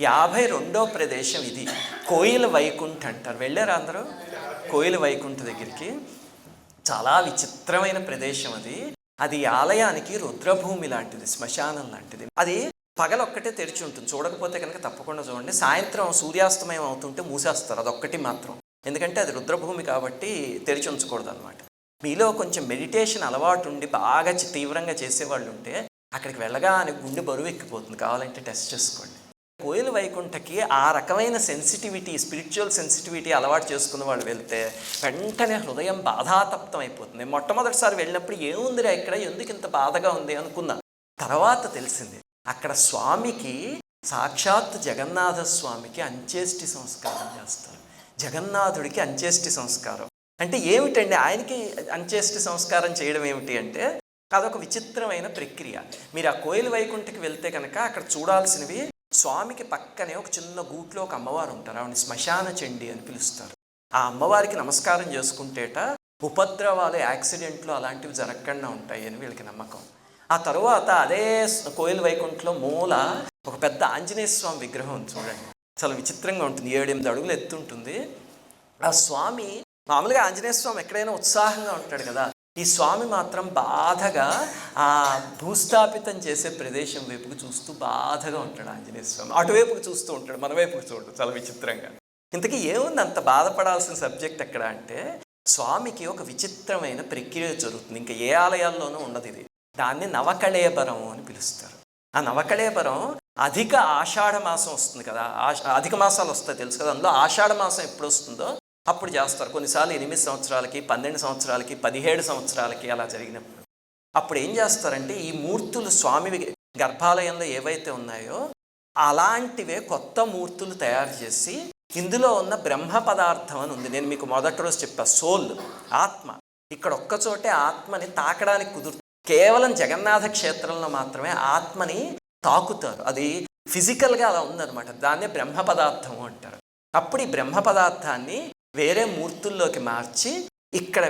52వ ప్రదేశం ఇది. కోయిల వైకుంఠ అంటారు. వెళ్ళారా అందరూ కోయిల వైకుంఠ దగ్గరికి? చాలా విచిత్రమైన ప్రదేశం అది. అది ఆలయానికి రుద్రభూమి లాంటిది, శ్మశానం లాంటిది. అది పగలొక్కటే తెరిచి ఉంటుంది, చూడకపోతే కనుక తప్పకుండా చూడండి. సాయంత్రం సూర్యాస్తమయం అవుతుంటే మూసేస్తారు, అదొక్కటి మాత్రం. ఎందుకంటే అది రుద్రభూమి కాబట్టి తెరిచి ఉంచకూడదు అనమాట. మీలో కొంచెం మెడిటేషన్ అలవాటు ఉండి బాగా తీవ్రంగా చేసేవాళ్ళు ఉంటే అక్కడికి వెళ్ళగానే గుండె బరువు ఎక్కిపోతుంది, కావాలంటే టెస్ట్ చేసుకోండి. కోయిల వైకుంఠకి ఆ రకమైన సెన్సిటివిటీ, స్పిరిచువల్ సెన్సిటివిటీ అలవాటు చేసుకున్న వాళ్ళు వెళ్తే వెంటనే హృదయం బాధాతప్తం అయిపోతుంది. మొట్టమొదటిసారి వెళ్ళినప్పుడు ఏముందిరా ఇక్కడ, ఎందుకు ఇంత బాధగా ఉంది అనుకున్నా. తర్వాత తెలిసింది అక్కడ స్వామికి, సాక్షాత్ జగన్నాథ స్వామికి అంత్యేష్టి సంస్కారం చేస్తారు. జగన్నాథుడికి అంత్యేష్టి సంస్కారం అంటే ఏమిటండి? ఆయనకి అంత్యేష్టి సంస్కారం చేయడం ఏమిటి అంటే అదొక విచిత్రమైన ప్రక్రియ. మీరు ఆ కోయిల వైకుంఠకి వెళ్తే కనుక అక్కడ చూడాల్సినవి, స్వామికి పక్కనే ఒక చిన్న గూట్లో ఒక అమ్మవారు ఉంటారు, ఆవిడ శ్మశాన చండి అని పిలుస్తారు. ఆ అమ్మవారికి నమస్కారం చేసుకుంటేట ఉపద్రవాలు, యాక్సిడెంట్లు అలాంటివి జరగకుండా ఉంటాయి అని వీళ్ళకి నమ్మకం. ఆ తరువాత అదే కోయిల వైకుంఠలో మూల ఒక పెద్ద ఆంజనేయ స్వామి విగ్రహం చూడండి, చాలా విచిత్రంగా ఉంటుంది, 7-8 అడుగులు ఎత్తుంటుంది. ఆ స్వామి, మామూలుగా ఆంజనేయ స్వామి ఎక్కడైనా ఉత్సాహంగా ఉంటాడు కదా, ఈ స్వామి మాత్రం బాధగా ఆ భూస్థాపితం చేసే ప్రదేశం వైపుకు చూస్తూ బాధగా ఉంటాడు ఆంజనేయ స్వామి. అటువైపుకు చూస్తూ ఉంటాడు, మన వైపుకు చూడడు, చాలా విచిత్రంగా. ఇంతకీ ఏముంది అంత బాధపడాల్సిన సబ్జెక్ట్ ఎక్కడ అంటే, స్వామికి ఒక విచిత్రమైన ప్రక్రియ జరుగుతుంది, ఇంకా ఏ ఆలయాల్లోనూ ఉండదు ఇది. దాన్ని నవకళేబరం అని పిలుస్తారు. ఆ నవకళేబరం అధిక ఆషాఢ మాసం వస్తుంది కదా, అధిక మాసాలు వస్తాయి తెలుసు కదా, అందులో ఆషాఢ మాసం ఎప్పుడు వస్తుందో అప్పుడు చేస్తారు. కొన్నిసార్లు 8 సంవత్సరాలకి, 12 సంవత్సరాలకి, 17 సంవత్సరాలకి అలా జరిగినప్పుడు అప్పుడు ఏం చేస్తారంటే, ఈ మూర్తులు స్వామి గర్భాలయంలో ఏవైతే ఉన్నాయో అలాంటివే కొత్త మూర్తులు తయారు చేసి, ఇందులో ఉన్న బ్రహ్మ పదార్థం అని ఉంది, నేను మీకు మొదటి రోజు చెప్పా, సోల్, ఆత్మ. ఇక్కడ ఒక్కచోటే ఆత్మని తాకడానికి కుదురు, కేవలం జగన్నాథ క్షేత్రంలో మాత్రమే ఆత్మని తాకుతారు, అది ఫిజికల్గా అలా ఉందన్నమాట. దాన్నే బ్రహ్మ పదార్థం అంటారు. అప్పుడు ఈ బ్రహ్మ పదార్థాన్ని వేరే మూర్తుల్లోకి మార్చి ఇక్కడ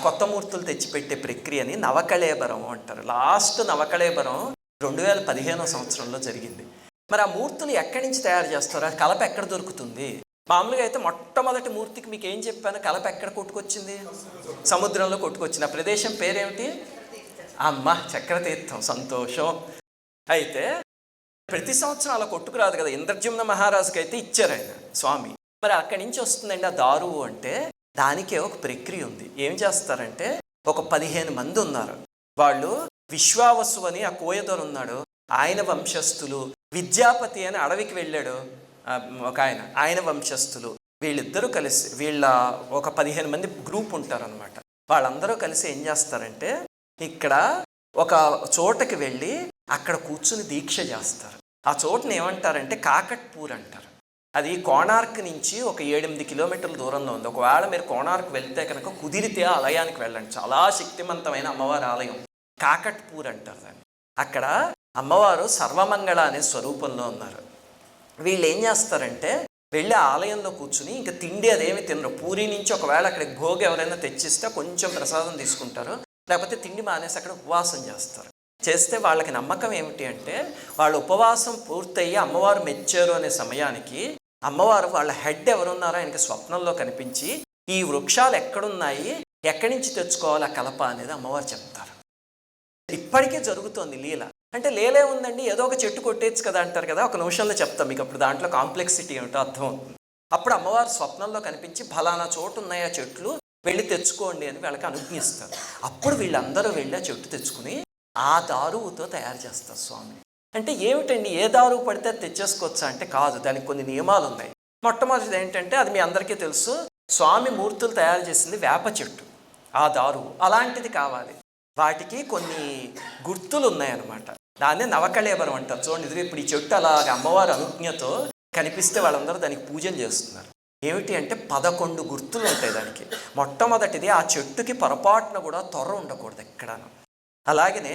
కొత్త మూర్తులు తెచ్చిపెట్టే ప్రక్రియని నవకళేబరం అంటారు. లాస్ట్ నవకళేబరం 2015వ సంవత్సరంలో జరిగింది. మరి ఆ మూర్తులు ఎక్కడి నుంచి తయారు చేస్తారు, ఆ కలప ఎక్కడ దొరుకుతుంది? మామూలుగా అయితే మొట్టమొదటి మూర్తికి మీకు ఏం చెప్పాను, కలప ఎక్కడ కొట్టుకొచ్చింది? సముద్రంలో కొట్టుకొచ్చింది. ఆ ప్రదేశం పేరేమిటి? అమ్మ చక్రతీర్థం. సంతోషం. అయితే ప్రతి సంవత్సరం అలా కొట్టుకురాదు కదా, ఇంద్రజుమ్న మహారాజుకి అయితే ఇచ్చారు ఆయన స్వామి. మరి అక్కడి నుంచి వస్తుందండి ఆ దారువు అంటే, దానికే ఒక ప్రక్రియ ఉంది. ఏం చేస్తారంటే, ఒక 15 మంది ఉన్నారు, వాళ్ళు విశ్వావసు అని ఆ కోయదొర ఉన్నాడు, ఆయన వంశస్థులు, విద్యాపతి అని అడవికి వెళ్ళాడు ఒక ఆయన వంశస్థులు, వీళ్ళిద్దరూ కలిసి, వీళ్ళ ఒక 15 మంది గ్రూప్ ఉంటారనమాట. వాళ్ళందరూ కలిసి ఏం చేస్తారంటే, ఇక్కడ ఒక చోటకి వెళ్ళి అక్కడ కూర్చుని దీక్ష చేస్తారు. ఆ చోటుని ఏమంటారంటే కాకట్పూర్ అంటారు. అది కోణార్క్ నుంచి ఒక 7-8 కిలోమీటర్ల దూరంలో ఉంది. ఒకవేళ మీరు కోణార్క్ వెళ్తే కనుక కుదిరితే ఆ ఆలయానికి వెళ్ళండి, చాలా శక్తివంతమైన అమ్మవారి ఆలయం, కాకట్పూర్ అంటారు దాన్ని. అక్కడ అమ్మవారు సర్వమంగళ అనే స్వరూపంలో ఉన్నారు. వీళ్ళు ఏం చేస్తారంటే, వెళ్ళి ఆలయంలో కూర్చుని ఇంకా తిండి అదేమి తినరు. పూరి నుంచి ఒకవేళ అక్కడికి భోగి ఎవరైనా తెచ్చిస్తే కొంచెం ప్రసాదం తీసుకుంటారు, లేకపోతే తిండి మానేసి అక్కడ ఉపవాసం చేస్తారు. చేస్తే వాళ్ళకి నమ్మకం ఏమిటి అంటే, వాళ్ళ ఉపవాసం పూర్తయ్యి అమ్మవారు మెచ్చారు అనే సమయానికి అమ్మవారు వాళ్ళ హెడ్ ఎవరున్నారో ఆయనకి స్వప్నంలో కనిపించి, ఈ వృక్షాలు ఎక్కడున్నాయి, ఎక్కడి నుంచి తెచ్చుకోవాలి ఆ కలప అనేది అమ్మవారు చెప్తారు. ఇప్పటికే జరుగుతోంది లీల. అంటే లీలే ఉందండి, ఏదో ఒక చెట్టు కొట్టేచ్చు కదా అంటారు కదా, ఒక నిమిషంలో చెప్తాం మీకు, అప్పుడు దాంట్లో కాంప్లెక్సిటీ ఏమిటో అర్థమవుతుంది. అప్పుడు అమ్మవారు స్వప్నంలో కనిపించి, ఫలానా చోటు ఉన్నాయి ఆ చెట్లు, వెళ్ళి తెచ్చుకోండి అని వీళ్ళకి అనుజ్ఞిస్తారు. అప్పుడు వీళ్ళందరూ వెళ్ళి ఆ చెట్టు తెచ్చుకుని ఆ దారువుతో తయారు చేస్తారు స్వామి. అంటే ఏమిటండి, ఏ దారువు పడితే తెచ్చేసుకోవచ్చా అంటే కాదు, దానికి కొన్ని నియమాలు ఉన్నాయి. మొట్టమొదటిది ఏంటంటే, అది మీ అందరికీ తెలుసు, స్వామి మూర్తులు తయారు చేసింది వేప చెట్టు, ఆ దారువు అలాంటిది కావాలి. వాటికి కొన్ని గుర్తులు ఉన్నాయన్నమాట, దాన్నే నవకళేబరం అంటారు. చూడండి, ఇది ఇప్పుడు ఈ చెట్టు అలాగ అమ్మవారి అనుజ్ఞతో కనిపిస్తే వాళ్ళందరూ దానికి పూజలు చేస్తున్నారు. ఏమిటి అంటే 11 గుర్తులు ఉంటాయి దానికి. మొట్టమొదటిది, ఆ చెట్టుకి పొరపాటున కూడా తొర్ర ఉండకూడదు ఎక్కడాను. అలాగనే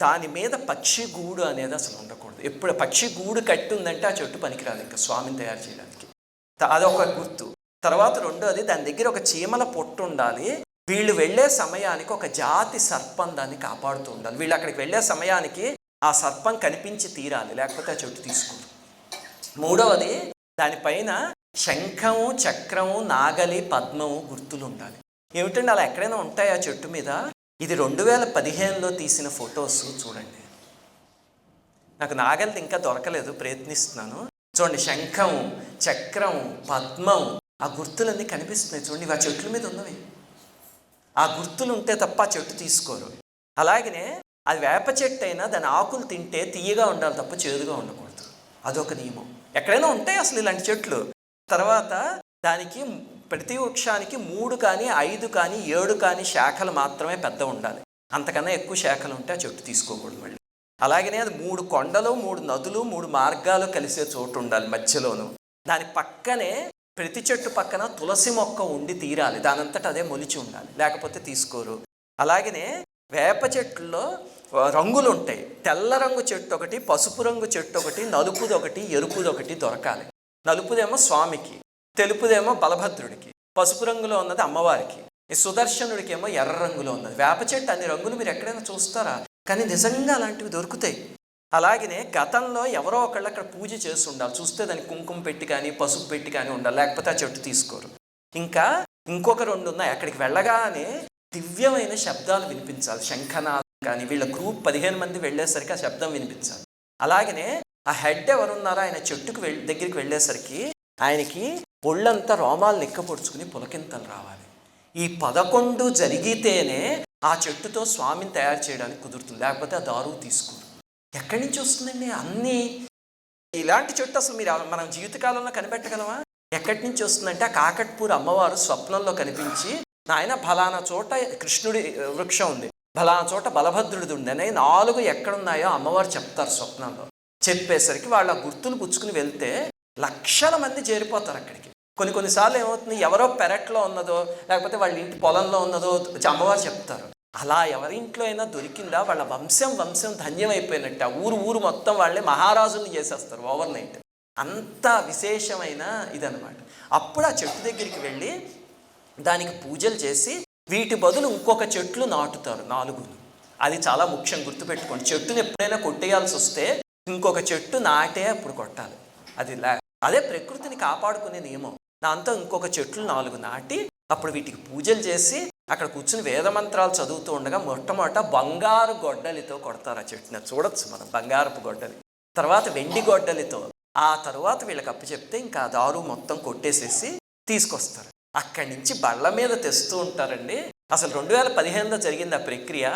దాని మీద పక్షి గూడు అనేది అసలు ఉండకూడదు. ఎప్పుడు పక్షి గూడు కట్టి ఉందంటే ఆ చెట్టు పనికిరాదు ఇంకా స్వామిని తయారు చేయడానికి. అదొక గుర్తు. తర్వాత రెండోది, దాని దగ్గర ఒక చీమల పొట్టు ఉండాలి. వీళ్ళు వెళ్ళే సమయానికి ఒక జాతి సర్పం దాన్ని కాపాడుతూ ఉండాలి. వీళ్ళు అక్కడికి వెళ్ళే సమయానికి ఆ సర్పం కనిపించి తీరాలి, లేకపోతే ఆ చెట్టు తీసుకోరు. మూడవది దానిపైన శంఖము, చక్రము, నాగలి, పద్మము గుర్తులు ఉండాలి. ఏమిటండి అలా ఎక్కడైనా ఉంటాయా చెట్టు మీద? ఇది 2015లో తీసిన ఫొటోస్ చూడండి. నాకు నాగలిది ఇంకా దొరకలేదు, ప్రయత్నిస్తున్నాను. చూడండి, శంఖము, చక్రము, పద్మం, ఆ గుర్తులన్నీ కనిపిస్తున్నాయి చూడండి. ఆ చెట్ల మీద ఉన్నవి. ఆ గుర్తులు ఉంటే తప్ప ఆ చెట్టు తీసుకోరు. అలాగనే అది వేప చెట్టు అయినా దాని ఆకులు తింటే తీయగా ఉండాలి తప్ప చేదుగా ఉండకూడదు. అదొక నియమం. ఎక్కడైనా ఉంటాయి అసలు ఇలాంటి చెట్లు. తర్వాత దానికి ప్రతి వృక్షానికి 3 కానీ 5 కానీ 7 కానీ శాఖలు మాత్రమే పెద్ద ఉండాలి. అంతకన్నా ఎక్కువ శాఖలు ఉంటే ఆ చెట్టు తీసుకోకూడదు మళ్ళీ. అలాగనే అది 3 కొండలు, 3 నదులు, 3 మార్గాలు కలిసే చోటు ఉండాలి మధ్యలోను. దాని పక్కనే ప్రతి చెట్టు పక్కన తులసి మొక్క ఉండి తీరాలి. దానంతట అదే మొలిచి ఉండాలి, లేకపోతే తీసుకోరు. అలాగనే వేప చెట్టుల్లో రంగులు ఉంటాయి. తెల్ల రంగు చెట్టు ఒకటి, పసుపు రంగు చెట్టు ఒకటి, నలుపుది ఒకటి, ఎరుపుది ఒకటి దొరకాలి. నలుపుదేమో స్వామికి, తెలుపుదేమో బలభద్రుడికి, పసుపు రంగులో ఉన్నది అమ్మవారికి, ఈ సుదర్శనుడికి ఏమో ఎర్ర రంగులో ఉన్నది. వేప చెట్టు అన్ని రంగులు మీరు ఎక్కడైనా చూస్తారా? కానీ నిజంగా అలాంటివి దొరుకుతాయి. అలాగనే గతంలో ఎవరో ఒకళ్ళు అక్కడ పూజ చేసి ఉండాలి. చూస్తే దానికి కుంకుమ పెట్టి కానీ పసుపు పెట్టి కానీ ఉండాలి, లేకపోతే ఆ చెట్టు తీసుకోరు. ఇంకా ఇంకొక 2 ఉన్నాయి. అక్కడికి వెళ్ళగానే దివ్యమైన శబ్దాలు వినిపించాలి. శంఖనాదం కానీ, వీళ్ళ గ్రూప్ 15 మంది వెళ్ళేసరికి ఆ శబ్దం వినిపించాలి. అలాగనే ఆ హెడ్ ఎవరున్నారో ఆయన చెట్టుకు దగ్గరికి వెళ్ళేసరికి ఆయనకి ఒళ్ళంతా రోమాలు నిక్కపొడుచుకుని పులకింతలు రావాలి. ఈ 11 జరిగితేనే ఆ చెట్టుతో స్వామిని తయారు చేయడానికి కుదురుతుంది, లేకపోతే ఆ దారువు తీసుకోరు. ఎక్కడి నుంచి వస్తుందండి అన్నీ? ఇలాంటి చెట్టు అసలు మీరు మనం జీవితకాలంలో కనిపెట్టగలమా? ఎక్కడి నుంచి వస్తుందంటే ఆ కాకట్పూర్ అమ్మవారు స్వప్నంలో కనిపించి, నాయన ఫలానా చోట కృష్ణుడి వృక్షం ఉంది, ఫలానా చోట బలభద్రుడిది ఉంది అని 4 ఎక్కడున్నాయో అమ్మవారు చెప్తారు స్వప్నంలో. చెప్పేసరికి వాళ్ళ గుర్తులు పుచ్చుకుని వెళ్తే లక్షల మంది చేరిపోతారు అక్కడికి. కొన్నిసార్లు ఏమవుతుంది, ఎవరో పెరట్లో ఉన్నదో లేకపోతే వాళ్ళ ఇంటి పొలంలో ఉన్నదో అమ్మవారు చెప్తారు. అలా ఎవరింట్లో అయినా దొరికిందా వాళ్ళ వంశం ధన్యమైపోయినట్టు. ఆ ఊరు మొత్తం వాళ్ళే మహారాజుల్ని చేసేస్తారు ఓవర్ నైట్. అంత విశేషమైన ఇదనమాట. అప్పుడు ఆ చెట్టు దగ్గరికి వెళ్ళి దానికి పూజలు చేసి వీటి బదులు ఇంకొక చెట్లు నాటుతారు 4. అది చాలా ముఖ్యం, గుర్తుపెట్టుకోండి. చెట్టుని ఎప్పుడైనా కొట్టేయాల్సి వస్తే ఇంకొక చెట్టు నాటే అప్పుడు కొట్టాలి. అదే ప్రకృతిని కాపాడుకునే నియమం. దాంతో ఇంకొక చెట్లు 4 నాటి అప్పుడు వీటికి పూజలు చేసి అక్కడ కూర్చుని వేదమంత్రాలు చదువుతూ ఉండగా మొట్టమొదట బంగారు గొడ్డలితో కొడతారు ఆ చెట్టుని. చూడొచ్చు మనం, బంగారపు గొడ్డలి, తర్వాత వెండి గొడ్డలితో. ఆ తర్వాత వీళ్ళకి అప్పచెప్తే ఇంకా దారు మొత్తం కొట్టేసేసి తీసుకొస్తారు. అక్కడి నుంచి బళ్ళ మీద తెస్తూ ఉంటారండి. అసలు 2015లో జరిగింది ఆ ప్రక్రియ.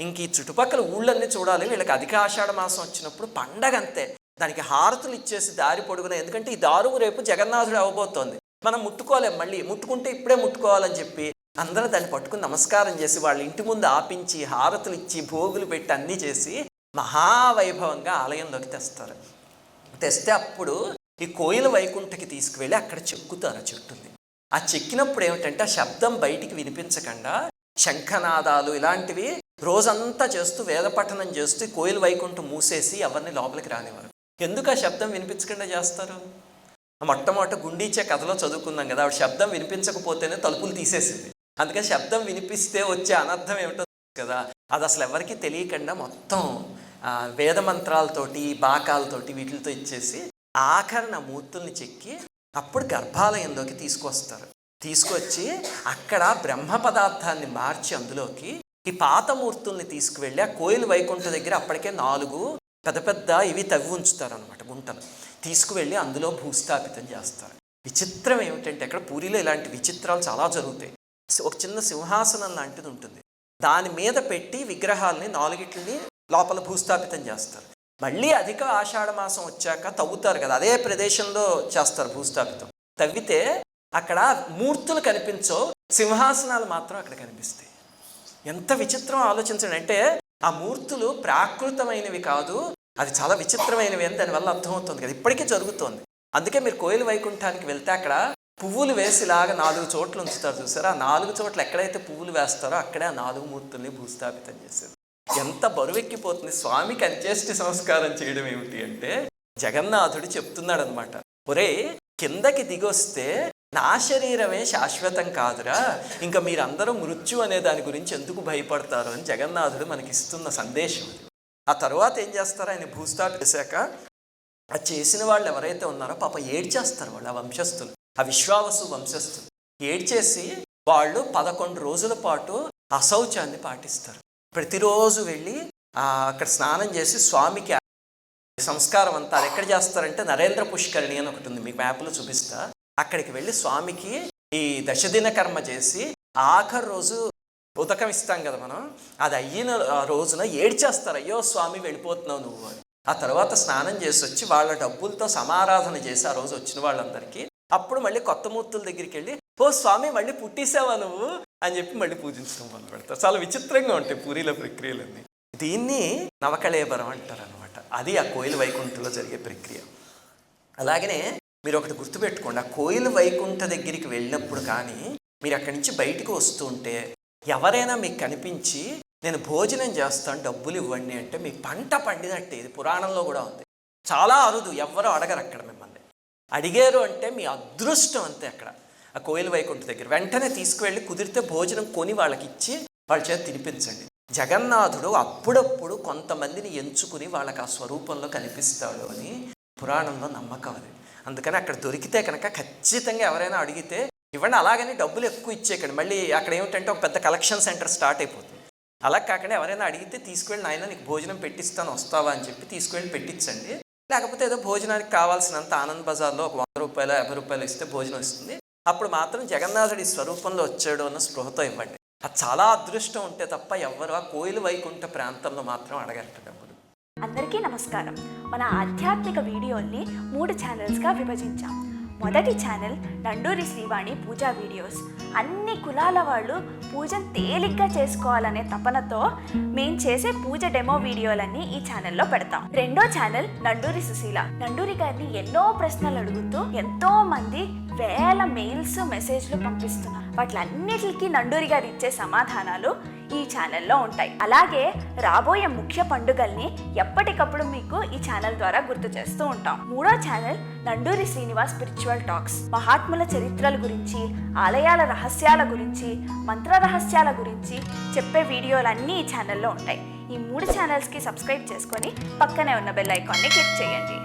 ఇంక ఈ చుట్టుపక్కల ఊళ్ళన్నీ చూడాలి. వీళ్ళకి అధిక ఆషాఢ మాసం వచ్చినప్పుడు పండగ అంతే. దానికి హారతులు ఇచ్చేసి దారి పొడుగున, ఎందుకంటే ఈ దారువు రేపు జగన్నాథుడు అవ్వబోతోంది, మనం ముట్టుకోలేం, మళ్ళీ ముట్టుకుంటే ఇప్పుడే ముట్టుకోవాలని చెప్పి అందరూ దాన్ని పట్టుకుని నమస్కారం చేసి వాళ్ళ ఇంటి ముందు ఆపించి హారతులు ఇచ్చి భోగులు పెట్టి అన్నీ చేసి మహావైభవంగా ఆలయంలోకి తెస్తారు. తెస్తే అప్పుడు ఈ కోయిల వైకుంఠకి తీసుకువెళ్ళి అక్కడ చెక్కుతారు ఆ చెట్టుని. ఆ చెక్కినప్పుడు ఏమిటంటే ఆ శబ్దం బయటికి వినిపించకుండా శంఖనాదాలు ఇలాంటివి రోజంతా చేస్తూ వేదపఠనం చేస్తూ కోయిల వైకుంఠం మూసేసి ఎవరిని లోపలికి రానివారు. ఎందుకు ఆ శబ్దం వినిపించకుండా చేస్తారు? మొట్టమొదట గుండీచే కథలో చదువుకున్నాం కదా, ఆవిడ శబ్దం వినిపించకపోతేనే తలుపులు తీసేసింది. అందుకని శబ్దం వినిపిస్తే వచ్చే అనర్థం ఏమిటో కదా, అది అసలు ఎవరికి తెలియకుండా మొత్తం వేదమంత్రాలతోటి బాకాలతోటి వీటితో ఇచ్చేసి ఆఖరణ మూర్తుల్ని చెక్కి అప్పుడు గర్భాలయంలోకి తీసుకొస్తారు. తీసుకొచ్చి అక్కడ బ్రహ్మ పదార్థాన్ని మార్చి అందులోకి ఈ పాత మూర్తుల్ని తీసుకువెళ్ళి ఆ కోయిల వైకుంఠ దగ్గర అప్పటికే 4 పెద్ద ఇవి తవ్వి ఉంచుతారు అనమాట, గుంటలు. తీసుకువెళ్ళి అందులో భూస్థాపితం చేస్తారు. విచిత్రం ఏమిటంటే అక్కడ పూరిలో ఇలాంటి విచిత్రాలు చాలా జరుగుతాయి. ఒక చిన్న సింహాసనం లాంటిది ఉంటుంది, దాని మీద పెట్టి విగ్రహాలని 4 లోపల భూస్థాపితం చేస్తారు. మళ్ళీ అధిక ఆషాఢ మాసం వచ్చాక తవ్వుతారు కదా, అదే ప్రదేశంలో చేస్తారు భూస్థాపితం. తవ్వితే అక్కడ మూర్తులు కనిపించో, సింహాసనాలు మాత్రం అక్కడ కనిపిస్తాయి. ఎంత విచిత్రం ఆలోచించండి. అంటే ఆ మూర్తులు ప్రాకృతమైనవి కాదు, అది చాలా విచిత్రమైనవి అని దానివల్ల అర్థమవుతుంది కదా, ఇప్పటికీ జరుగుతోంది. అందుకే మీరు కోయిల వైకుంఠానికి వెళ్తే అక్కడ పువ్వులు వేసి ఇలాగా 4 చోట్ల ఉంచుతారు చూసారు. ఆ 4 చోట్ల ఎక్కడైతే పువ్వులు వేస్తారో అక్కడే ఆ 4 మూర్తుల్ని భూస్థాపితం చేశారు. ఎంత బరువెక్కిపోతుంది. స్వామికి అంత్యేష్టి సంస్కారం చేయడం ఏమిటి అంటే జగన్నాథుడు చెప్తున్నాడు అనమాట, ఒరే కిందకి దిగొస్తే నా శరీరమే శాశ్వతం కాదురా, ఇంకా మీరందరూ మృత్యు అనే దాని గురించి ఎందుకు భయపడతారు అని జగన్నాథుడు మనకి ఇస్తున్న సందేశం. ఆ తర్వాత ఏం చేస్తారు, ఆయన భూస్థాపితం చేశాక అది చేసిన వాళ్ళు ఎవరైతే ఉన్నారో పాప ఏడ్చేస్తారు వాళ్ళు, ఆ వంశస్థులు, ఆ విశ్వావసు వంశస్థులు ఏడ్చేసి వాళ్ళు 11 రోజుల పాటు అశౌచాన్ని పాటిస్తారు. ప్రతిరోజు వెళ్ళి అక్కడ స్నానం చేసి స్వామికి సంస్కారం అంతా అది ఎక్కడ చేస్తారంటే నరేంద్ర పుష్కరిణి అని ఒకటి ఉంది, మీకు మ్యాప్లో చూపిస్తా. అక్కడికి వెళ్ళి స్వామికి ఈ దశదిన కర్మ చేసి ఆఖరి రోజు ఉదకం ఇస్తాం కదా మనం, అది అయిన రోజున ఏడ్చేస్తారు, అయ్యో స్వామి వెళ్ళిపోతున్నావు నువ్వు అని. ఆ తర్వాత స్నానం చేసి వచ్చి వాళ్ళ డబ్బులతో సమారాధన చేసి ఆ రోజు వచ్చిన వాళ్ళందరికీ అప్పుడు మళ్ళీ కొత్త మూర్తుల దగ్గరికి వెళ్ళి ఓ స్వామి మళ్ళీ పుట్టేసావా నువ్వు అని చెప్పి మళ్ళీ పూజించడం మొదలు పెడతారు. చాలా విచిత్రంగా ఉంటాయి పూరీల ప్రక్రియలన్నీ. దీన్ని నవకళేబరం అంటారు అనమాట. అది ఆ కోయిల వైకుంఠంలో జరిగే ప్రక్రియ. అలాగనే మీరు ఒకటి గుర్తుపెట్టుకోండి, ఆ కోయిల వైకుంఠ దగ్గరికి వెళ్ళినప్పుడు కానీ మీరు అక్కడి నుంచి బయటకు వస్తూ ఉంటే ఎవరైనా మీకు కనిపించి నేను భోజనం చేస్తాను డబ్బులు ఇవ్వండి అంటే మీకు పంట పండినట్టే. ఇది పురాణంలో కూడా ఉంది. చాలా అరుదు, ఎవ్వరూ అడగరు అక్కడ మిమ్మల్ని. అడిగారు అంటే మీ అదృష్టం అంతే. అక్కడ ఆ కోయిల వైకుంఠ దగ్గర వెంటనే తీసుకువెళ్ళి కుదిరితే భోజనం కొని వాళ్ళకి ఇచ్చి వాళ్ళ చేత తినిపించండి. జగన్నాథుడు అప్పుడప్పుడు కొంతమందిని ఎంచుకుని వాళ్ళకి ఆ స్వరూపంలో కనిపిస్తాడు అని పురాణంలో నమ్మకం అది. అందుకని అక్కడ దొరికితే కనుక ఖచ్చితంగా ఎవరైనా అడిగితే ఇవ్వండి. అలాగని డబ్బులు ఎక్కువ ఇచ్చేకండి, మళ్ళీ అక్కడ ఏమిటంటే ఒక పెద్ద కలెక్షన్ సెంటర్ స్టార్ట్ అయిపోతుంది. అలా కాకుండా ఎవరైనా అడిగితే తీసుకువెళ్ళి నాయన నీకు భోజనం పెట్టిస్తాను వస్తావా అని చెప్పి తీసుకువెళ్ళి పెట్టించండి. లేకపోతే ఏదో భోజనానికి కావాల్సినంత ఆనంద్ బజార్లో ఒక 100 రూపాయలు 50 రూపాయలు ఇస్తే భోజనం వస్తుంది. అప్పుడు మాత్రం జగన్నాథుడి స్వరూపంలో వచ్చాడు అన్న స్పృహతో ఇవ్వండి. అది చాలా అదృష్టం ఉంటే తప్ప ఎవ్వరు ఆ కోయిల వైకుంఠ ప్రాంతంలో మాత్రం అడగరట డబ్బులు. అందరికీ నమస్కారం. మన ఆధ్యాత్మిక వీడియోల్ని 3 ఛానల్స్గా విభజించాం. మొదటి ఛానల్ నండూరి శ్రీవాణి పూజా వీడియోస్. అన్ని కులాల వాళ్ళు పూజను తేలిగ్గా చేసుకోవాలనే తపనతో మేము చేసే పూజ డెమో వీడియోలన్నీ ఈ ఛానల్లో పెడతాం. రెండో ఛానల్ నండూరి సుశీల. నండూరి గారిని ఎన్నో ప్రశ్నలు అడుగుతూ ఎంతో మంది వేల మెయిల్స్ మెసేజ్లు పంపిస్తున్నారు. వాటిలన్నిటికీ నండూరి గారు ఇచ్చే సమాధానాలు ఈ ఛానల్లో ఉంటాయి. అలాగే రాబోయే ముఖ్య పండుగల్ని ఎప్పటికప్పుడు మీకు ఈ ఛానల్ ద్వారా గుర్తు చేస్తూ ఉంటాం. మూడో channel Nanduri Srinivas spiritual talks. మహాత్ముల చరిత్రల గురించి, ఆలయాల రహస్యాల గురించి, మంత్ర రహస్యాల గురించి చెప్పే వీడియోలన్నీ ఈ ఛానల్లో ఉంటాయి. ఈ 3 ఛానల్స్కి సబ్స్క్రైబ్ చేసుకొని పక్కనే ఉన్న బెల్ ఐకాన్ని క్లిక్ చేయండి.